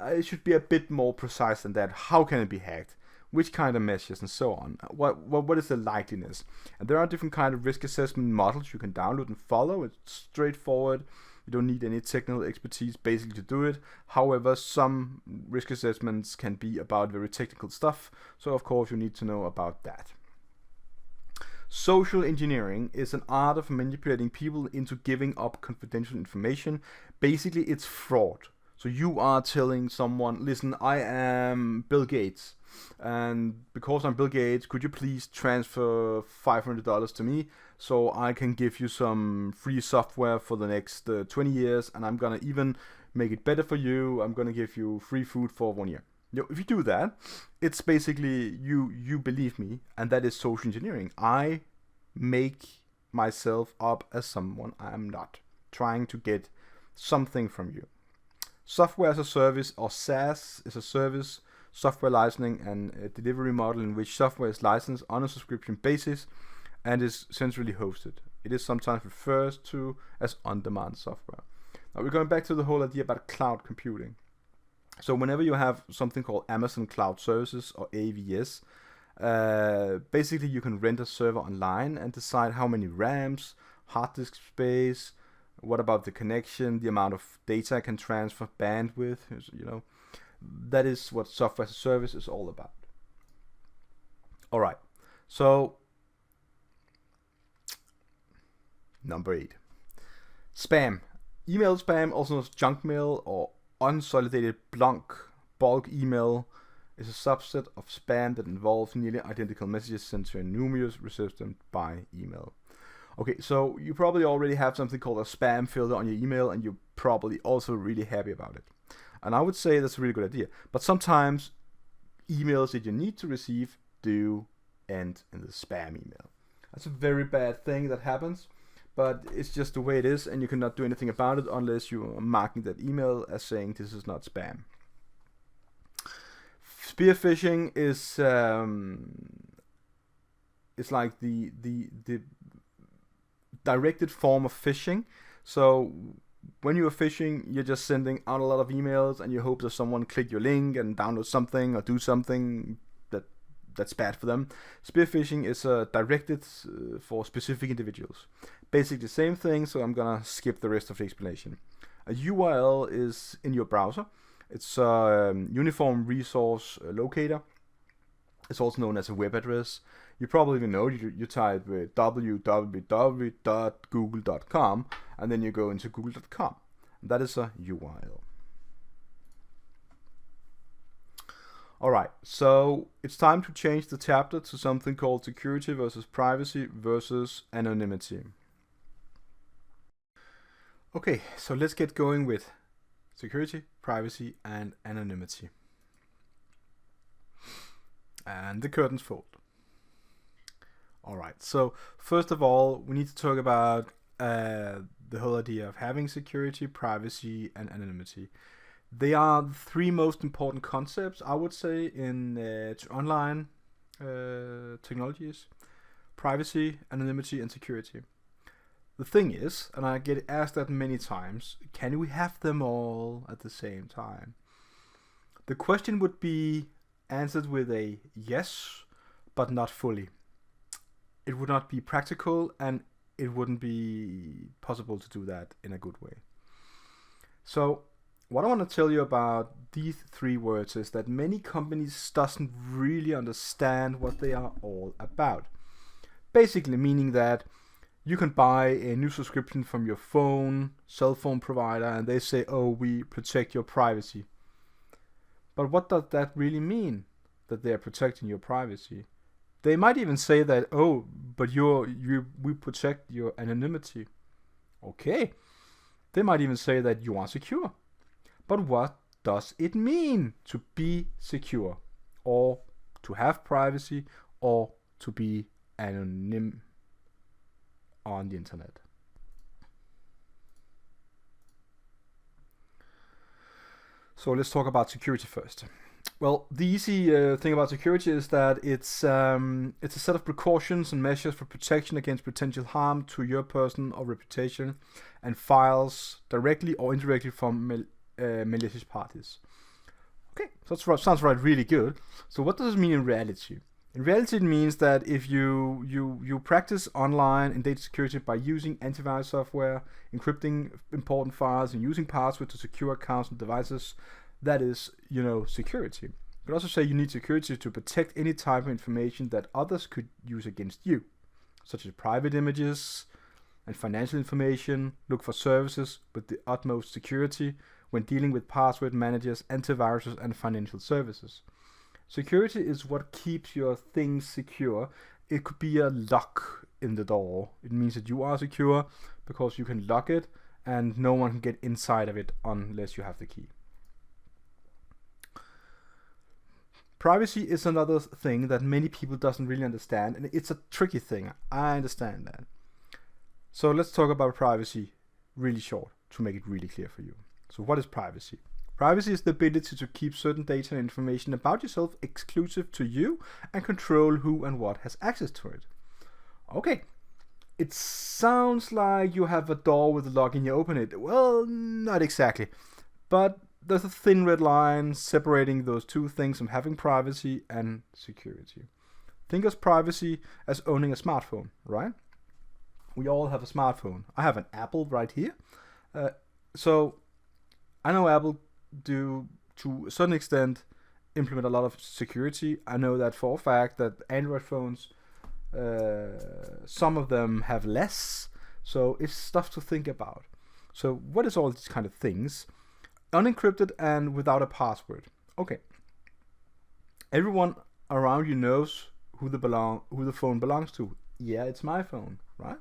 It should be a bit more precise than that. How can it be hacked? Which kind of measures and so on? What is the likeliness? And there are different kind of risk assessment models you can download and follow. It's straightforward. You don't need any technical expertise basically to do it. However, some risk assessments can be about very technical stuff. So of course you need to know about that. Social engineering is an art of manipulating people into giving up confidential information. Basically, it's fraud. So you are telling someone, listen, I am Bill Gates, and because I'm Bill Gates, could you please transfer $500 to me so I can give you some free software for the next 20 years, and I'm gonna even make it better for you. I'm gonna give you free food for 1 year. If you do that, it's basically you believe me, and that is social engineering. I make myself up as someone I am not, trying to get something from you. Software as a service, or SaaS, is a service, software licensing and a delivery model in which software is licensed on a subscription basis and is centrally hosted. It is sometimes referred to as on-demand software. Now we're going back to the whole idea about cloud computing. So whenever you have something called Amazon Cloud Services, or AVS, Basically, you can rent a server online and decide how many RAMs, hard disk space, what about the connection, the amount of data I can transfer, bandwidth, that is what software as a service is all about. All right, so number 8, spam. Email spam, also known as junk mail or unsolidated bulk email, is a subset of spam that involves nearly identical messages sent to a numerous recipient by email. Okay, so you probably already have something called a spam filter on your email, and you're probably also really happy about it. And I would say that's a really good idea. But sometimes emails that you need to receive do end in the spam email. That's a very bad thing that happens, but it's just the way it is, and you cannot do anything about it unless you are marking that email as saying this is not spam. Spear phishing is it's like the directed form of phishing. So when you are phishing, you're just sending out a lot of emails, and you hope that someone click your link and download something or do something that's bad for them. Spear phishing is directed for specific individuals. Basically the same thing, so I'm gonna skip the rest of the explanation. A URL is in your browser. It's a uniform resource locator. It's also known as a web address. You probably even know, you type www.google.com, and then you go into google.com. That is a URL. Alright, so it's time to change the chapter to something called security versus privacy versus anonymity. Okay, so let's get going with security, privacy, and anonymity. And the curtains fold. Alright, so first of all, we need to talk about the whole idea of having security, privacy, and anonymity. They are the three most important concepts, I would say, in online technologies: privacy, anonymity, and security. The thing is, and I get asked that many times, can we have them all at the same time? The question would be answered with a yes, but not fully. It would not be practical, and it wouldn't be possible to do that in a good way. So what I want to tell you about these three words is that many companies doesn't really understand what they are all about. Basically meaning that you can buy a new subscription from your cell phone provider, and they say, oh, we protect your privacy. But what does that really mean, that they are protecting your privacy? They might even say that, oh, but we protect your anonymity. Okay. They might even say that you are secure. But what does it mean to be secure, or to have privacy, or to be anonym on the internet? So let's talk about security first. Well, the easy thing about security is that it's a set of precautions and measures for protection against potential harm to your person or reputation and files directly or indirectly from malicious parties. Okay, so that sounds really good. So what does it mean in reality? In reality, it means that if you practice online in data security by using antivirus software, encrypting important files, and using passwords to secure accounts and devices, that is, security. You could also say you need security to protect any type of information that others could use against you, such as private images and financial information. Look for services with the utmost security when dealing with password managers, antiviruses, and financial services. Security is what keeps your things secure. It could be a lock in the door. It means that you are secure because you can lock it and no one can get inside of it unless you have the key. Privacy is another thing that many people doesn't really understand, and it's a tricky thing. I understand that. So let's talk about privacy really short to make it really clear for you. So what is privacy? Privacy is the ability to keep certain data and information about yourself exclusive to you and control who and what has access to it. Okay, it sounds like you have a door with a lock and you open it. Well, not exactly. But there's a thin red line separating those two things from having privacy and security. Think of privacy as owning a smartphone, right? We all have a smartphone. I have an Apple right here. So I know Apple do, to a certain extent, implement a lot of security. I know that for a fact that Android phones, some of them have less. So it's stuff to think about. So what is all these kind of things? Unencrypted and without a password. Okay. Everyone around you knows who the phone belongs to. Yeah, it's my phone, right?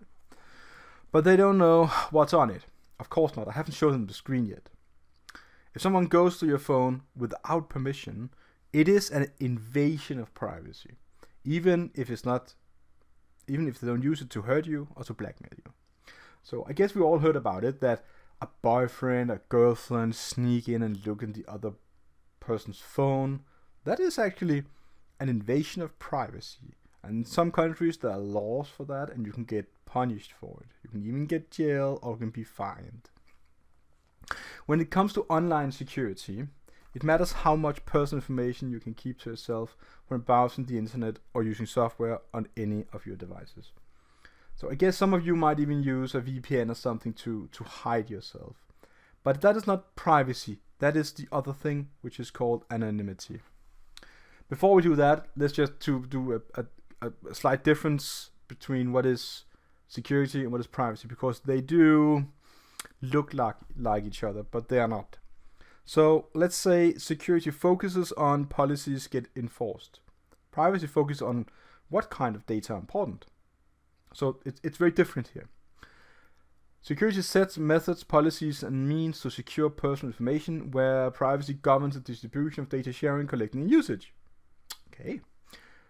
But they don't know what's on it. Of course not. I haven't shown them the screen yet. If someone goes to your phone without permission, it is an invasion of privacy. Even if they don't use it to hurt you or to blackmail you. So I guess we all heard about it, that a boyfriend, a girlfriend sneak in and look in the other person's phone. That is actually an invasion of privacy. And in some countries there are laws for that, and you can get punished for it. You can even get jail or you can be fined. When it comes to online security, it matters how much personal information you can keep to yourself when browsing the internet or using software on any of your devices. So I guess some of you might even use a VPN or something to hide yourself. But that is not privacy. That is the other thing, which is called anonymity. Before we do that, let's just do a slight difference between what is security and what is privacy, because they do look like each other, but they are not. So let's say security focuses on policies get enforced. Privacy focuses on what kind of data are important. So it's very different here. Security sets methods, policies, and means to secure personal information, where privacy governs the distribution of data sharing, collecting, and usage. Okay.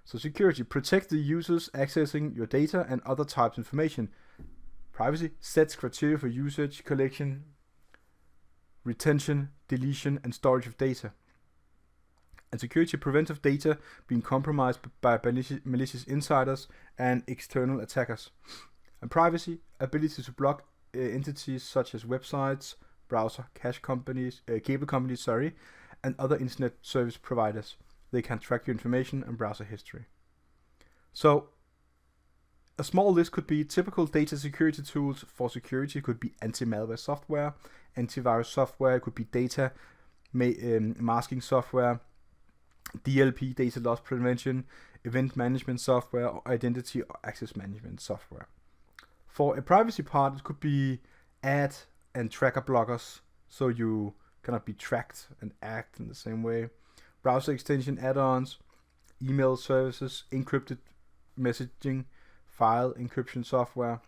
So security protects the users accessing your data and other types of information. Privacy sets criteria for usage, collection, retention, deletion, and storage of data. And security prevents data being compromised by malicious insiders and external attackers. And privacy, ability to block entities such as websites, browser, cable companies, and other internet service providers. They can track your information and browser history. So a small list could be typical data security tools for security. It could be anti-malware software, antivirus software. It could be data masking software, DLP, data loss prevention, event management software, or identity or access management software. For a privacy part, it could be ad and tracker blockers, so you cannot be tracked and act in the same way. Browser extension add-ons, email services, encrypted messaging, file encryption software,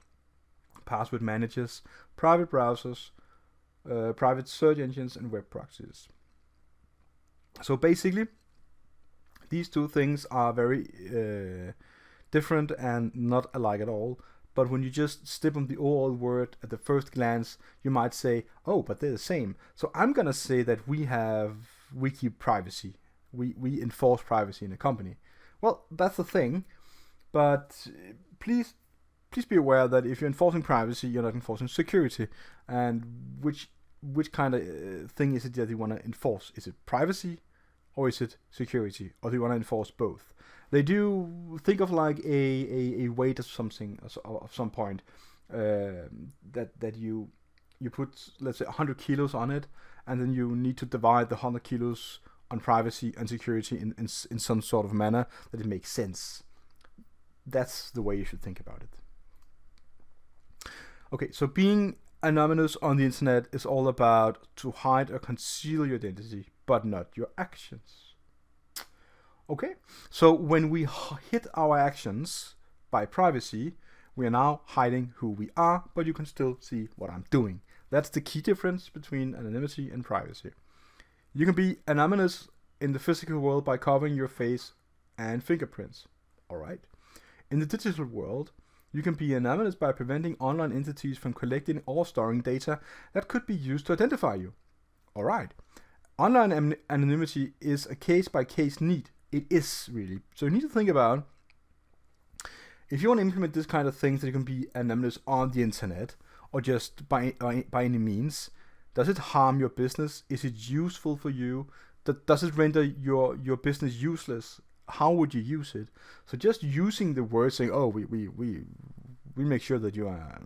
password managers, private browsers, private search engines, and web proxies. So basically, these two things are very different and not alike at all. But when you just step on the overall word at the first glance, you might say, oh, but they're the same. So I'm going to say that we keep privacy. We enforce privacy in a company. Well, that's the thing. But please be aware that if you're enforcing privacy, you're not enforcing security. And which kind of thing is it that you want to enforce? Is it privacy or is it security? Or do you want to enforce both? They do think of like a weight of something of some point that you put, let's say, 100 kilos on it, and then you need to divide the 100 kilos on privacy and security in some sort of manner that it makes sense. That's the way you should think about it. Okay, so being anonymous on the internet is all about to hide or conceal your identity, but not your actions. Okay, so when we hid our actions by privacy, we are now hiding who we are, but you can still see what I'm doing. That's the key difference between anonymity and privacy. You can be anonymous in the physical world by covering your face and fingerprints. Alright. In the digital world, you can be anonymous by preventing online entities from collecting or storing data that could be used to identify you. Alright. Online anonymity is a case-by-case need. It is really. So you need to think about, if you want to implement this kind of things that you can be anonymous on the internet or just by any means, does it harm your business? Is it useful for you? Does it render your business useless? how would you use it? So just using the word saying, oh, we make sure that you are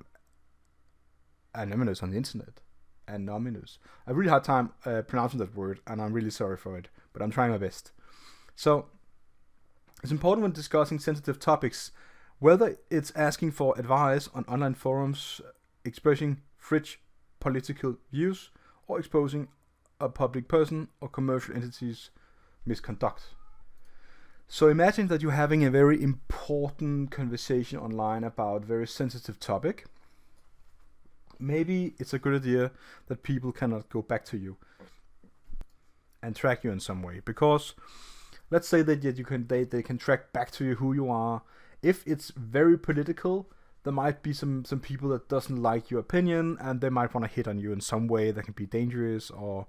anonymous on the internet. Anonymous. I have a really hard time pronouncing that word, and I'm really sorry for it, but I'm trying my best. So it's important when discussing sensitive topics, whether it's asking for advice on online forums, expressing fringe political views, or exposing a public person or commercial entity's misconduct. So imagine that you're having a very important conversation online about a very sensitive topic. Maybe it's a good idea that people cannot go back to you and track you in some way, because let's say that they can track back to you who you are. If it's very political, there might be some people that doesn't like your opinion, and they might want to hit on you in some way that can be dangerous, or,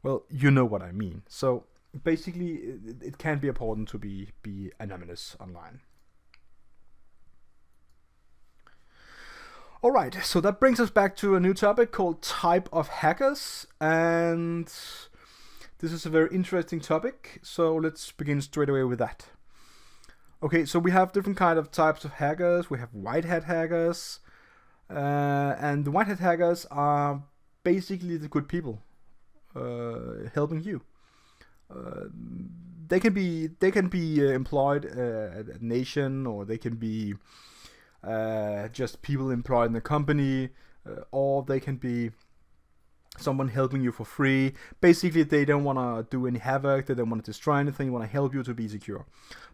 well, you know what I mean. So basically, it can be important to be anonymous online. Alright, so that brings us back to a new topic called type of hackers, and this is a very interesting topic, so let's begin straight away with that. Okay, so we have different kind of types of hackers. We have white hat hackers, and the white hat hackers are basically the good people helping you. They can be employed at a nation, or they can be just people employed in the company, or they can be someone helping you for free. Basically, they don't want to do any havoc, they don't want to destroy anything, they want to help you to be secure.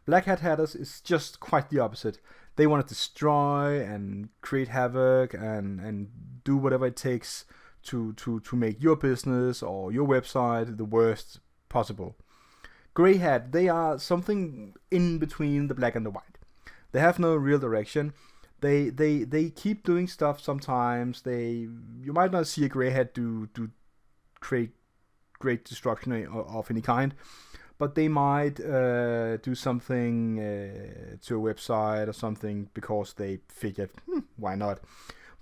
Black hat hackers is just quite the opposite. They want to destroy and create havoc and do whatever it takes to make your business or your website the worst possible. Gray hat, they are something in between the black and the white. They have no real direction. They keep doing stuff sometimes. You might not see a gray hat do create great destruction of any kind, but they might do something to a website or something because they figured, why not?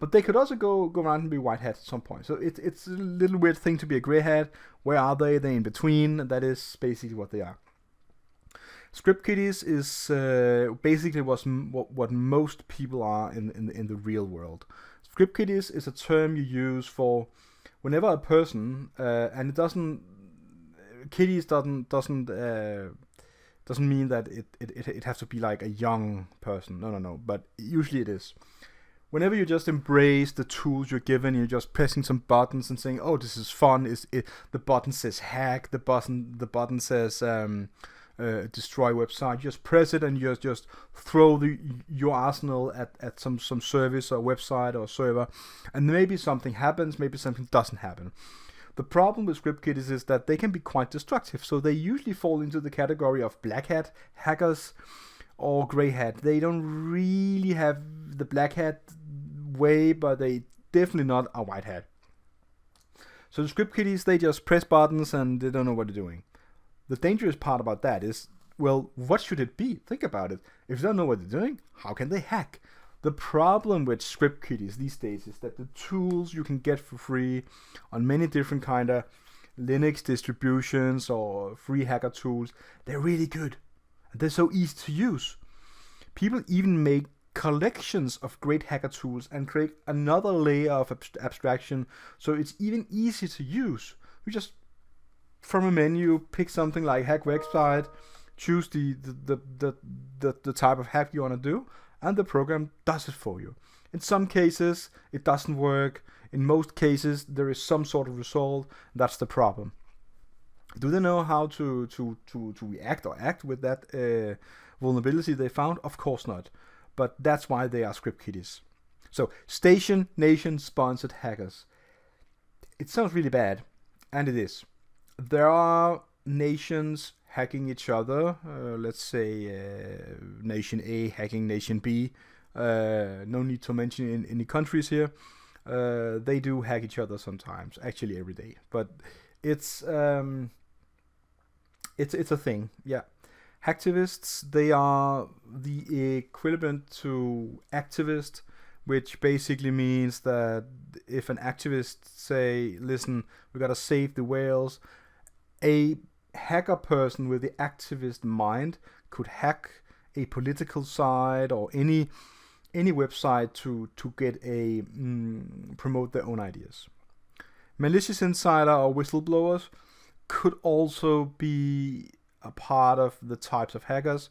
But they could also go around and be white hat at some point. So it's a little weird thing to be a gray hat. Where are they? They're in between. That is basically what they are. Script kiddies is basically what most people are in the real world. Script kiddies is a term you use for whenever a person, and it doesn't mean that it has to be like a young person. No. But usually it is. Whenever you just embrace the tools you're given, you're just pressing some buttons and saying, "Oh, this is fun." The button says hack. The button says destroy website. You just press it and you just throw your arsenal at some service or website or server, and maybe something happens, maybe something doesn't happen. The problem with script kiddies is that they can be quite destructive, so they usually fall into the category of black hat hackers or gray hat. They don't really have the black hat way, but they definitely not a white hat. So the script kiddies, they just press buttons and they don't know what they're doing. The dangerous part about that is, well, what should it be? Think about it. If they don't know what they're doing, how can they hack? The problem with script kiddies these days is that the tools you can get for free on many different kind of Linux distributions or free hacker tools, they're really good. And they're so easy to use. People even make collections of great hacker tools and create another layer of abstraction, so it's even easier to use. You just, from a menu, pick something like hack website, choose the type of hack you want to do, and the program does it for you. In some cases, it doesn't work. In most cases, there is some sort of result. That's the problem. Do they know how to react or act with that vulnerability they found? Of course not. But that's why they are script kiddies. So, station, nation, sponsored hackers. It sounds really bad, and it is. There are nations hacking each other. Let's say nation A hacking nation B. No need to mention any countries here. They do hack each other sometimes, actually every day. But it's a thing, yeah. Hacktivists, they are the equivalent to activist, which basically means that if an activist say, listen, we gotta save the whales, a hacker person with the activist mind could hack a political site or any website to get a promote their own ideas. Malicious insider or whistleblowers could also be a part of the types of hackers.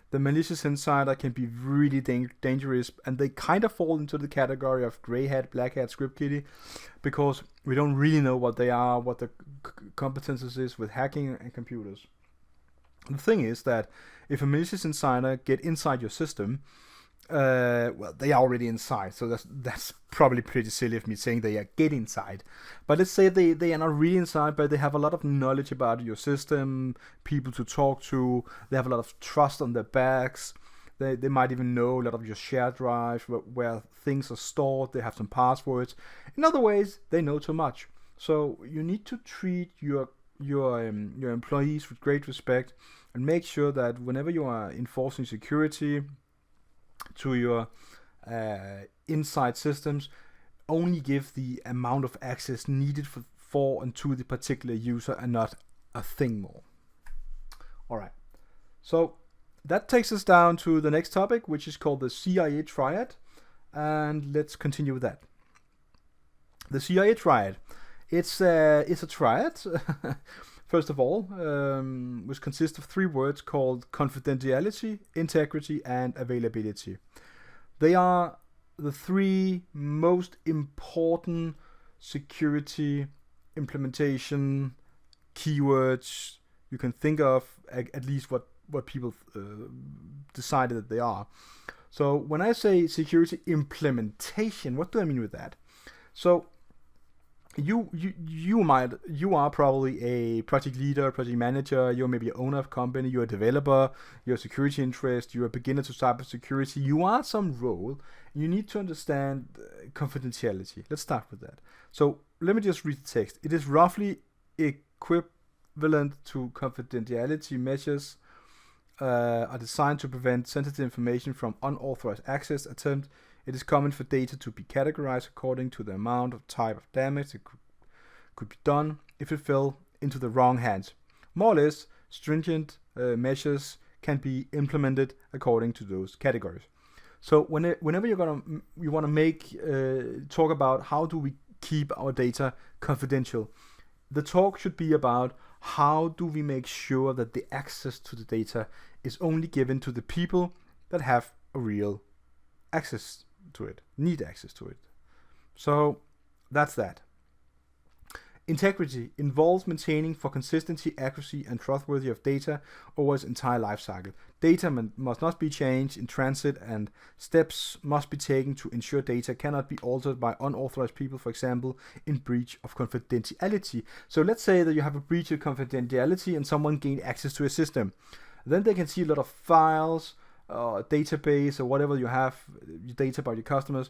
The malicious insider can be really dangerous, and they kind of fall into the category of grey hat, black hat, script kiddie, because we don't really know what they are, what the competences is with hacking and computers. The thing is that if a malicious insider get inside your system, well, they are already inside, so that's probably pretty silly of me saying they are get inside. But let's say they are not really inside, but they have a lot of knowledge about your system, people to talk to, they have a lot of trust on their backs, they might even know a lot of your shared drive, where things are stored, they have some passwords. In other ways, they know too much. So you need to treat your employees with great respect and make sure that whenever you are enforcing security to your inside systems, only give the amount of access needed for and to the particular user and not a thing more. Alright, so that takes us down to the next topic, which is called the C.I.A. Triad, and let's continue with that. The C.I.A. Triad, it's a triad, first of all, which consists of 3 words called confidentiality, integrity, and availability. They are the 3 most important security implementation keywords you can think of, at least what people decided that they are. So when I say security implementation, what do I mean with that? So you are probably a project leader, project manager, you're maybe an owner of a company, you're a developer, you're a security interest, you're a beginner to cybersecurity, you are some role, you need to understand confidentiality. Let's start with that. So let me just read the text. It is roughly equivalent to confidentiality measures are designed to prevent sensitive information from unauthorized access attempt. It is common for data to be categorized according to the amount of type of damage that could be done if it fell into the wrong hands. More or less, stringent measures can be implemented according to those categories. So whenever you want to make talk about how do we keep our data confidential, the talk should be about how do we make sure that the access to the data is only given to the people that have a real access to it, need access to it. So that's that. Integrity involves maintaining for consistency, accuracy, and trustworthy of data over its entire life cycle. Data must not be changed in transit, and steps must be taken to ensure data cannot be altered by unauthorized people, for example, in breach of confidentiality. So let's say that you have a breach of confidentiality and someone gained access to a system. Then they can see a lot of files, database, or whatever you have, your data about your customers,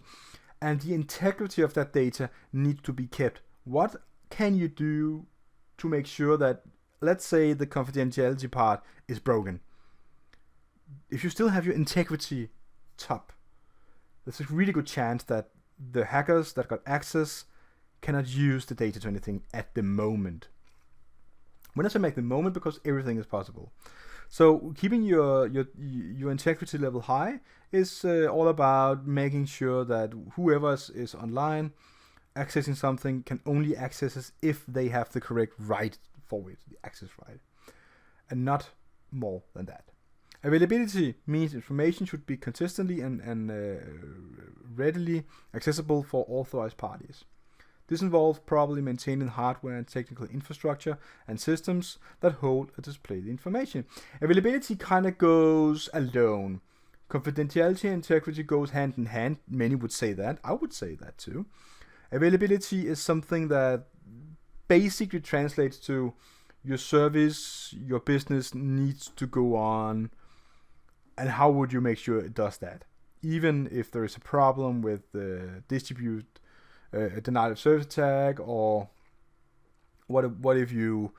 and the integrity of that data needs to be kept. What can you do to make sure that, let's say, the confidentiality part is broken? If you still have your integrity top, there's a really good chance that the hackers that got access cannot use the data to anything at the moment. When I say make the moment, because everything is possible. So keeping your integrity level high is all about making sure that whoever is online accessing something can only access it if they have the correct right for it, the access right, and not more than that. Availability means information should be consistently and readily accessible for authorized parties. This involves probably maintaining hardware and technical infrastructure and systems that hold and display the information. Availability kind of goes alone. Confidentiality and integrity goes hand in hand. Many would say that. I would say that too. Availability is something that basically translates to your service, your business needs to go on, and how would you make sure it does that? Even if there is a problem with the a denial of service attack, or what if you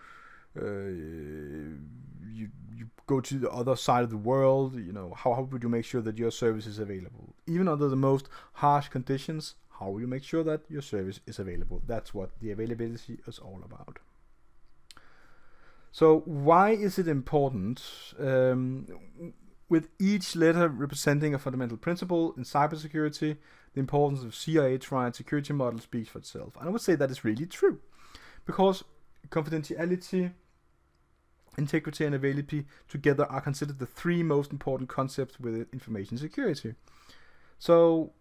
go to the other side of the world, how would you make sure that your service is available? Even under the most harsh conditions, how will you make sure that your service is available? That's what the availability is all about. So why is it important? With each letter representing a fundamental principle in cybersecurity, the importance of C.I.A. Triad security model speaks for itself. And I would say that is really true, because confidentiality, integrity, and availability together are considered the three most important concepts within information security. So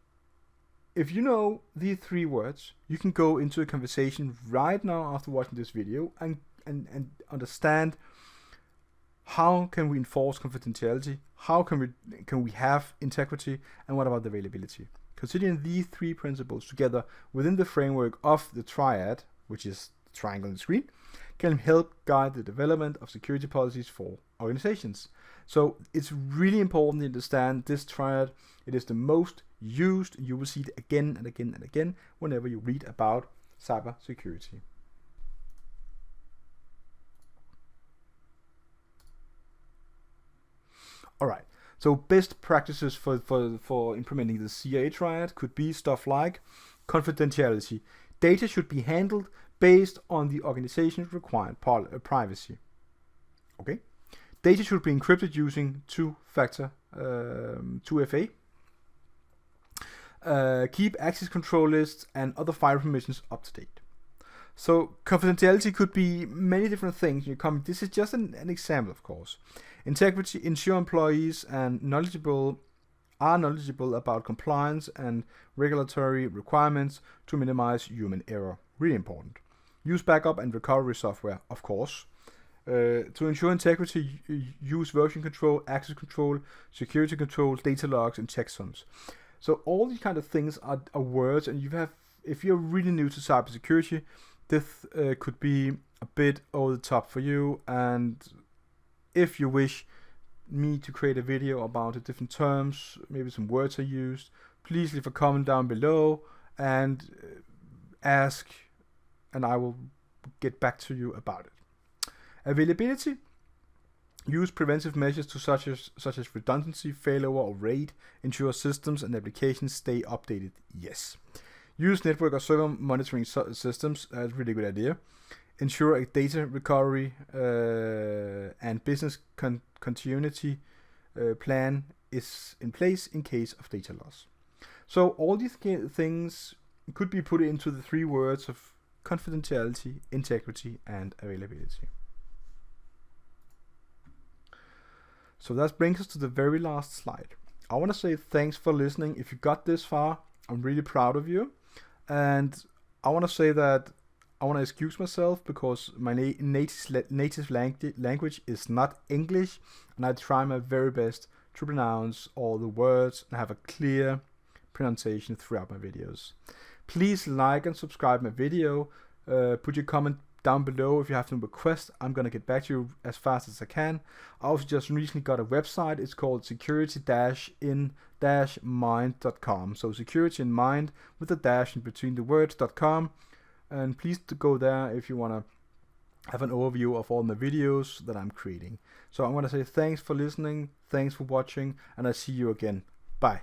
if you know these three words, you can go into a conversation right now after watching this video and understand how can we enforce confidentiality, how can we have integrity, and what about the availability. Considering these three principles together within the framework of the triad, which is the triangle on the screen, can help guide the development of security policies for organizations. So it's really important to understand this triad. It is the most used. You will see it again and again and again whenever you read about cybersecurity. All right. So best practices for implementing the C.I.A. triad could be stuff like confidentiality. Data should be handled based on the organization's required privacy. Okay. Data should be encrypted using two-factor 2FA. Keep access control lists and other file permissions up to date. So confidentiality could be many different things. This is just an example, of course. Integrity, ensure employees are knowledgeable about compliance and regulatory requirements to minimize human error. Really important. Use backup and recovery software, of course. To ensure integrity, use version control, access control, security control, data logs, and checksums. So all these kind of things are words, and if you're really new to cybersecurity, this could be a bit over the top for you. And if you wish me to create a video about the different terms, maybe some words I used, please leave a comment down below and ask, and I will get back to you about it. Availability. Use preventive measures such as redundancy, failover, or RAID. Ensure systems and applications stay updated. Yes. Use network or server monitoring systems. That's a really good idea. Ensure a data recovery and business continuity plan is in place in case of data loss. So all these things could be put into the three words of confidentiality, integrity, and availability. So that brings us to the very last slide. I want to say thanks for listening. If you got this far, I'm really proud of you. And I want to say that I want to excuse myself because my native language is not English, and I try my very best to pronounce all the words and have a clear pronunciation throughout my videos. Please like and subscribe my video. Put your comment down below if you have some requests. I'm going to get back to you as fast as I can. I also just recently got a website. It's called security-in-mind.com. So security in mind with a dash in between the words.com. And please go there if you want to have an overview of all my videos that I'm creating. So I want to say thanks for listening, thanks for watching, and I'll see you again. Bye.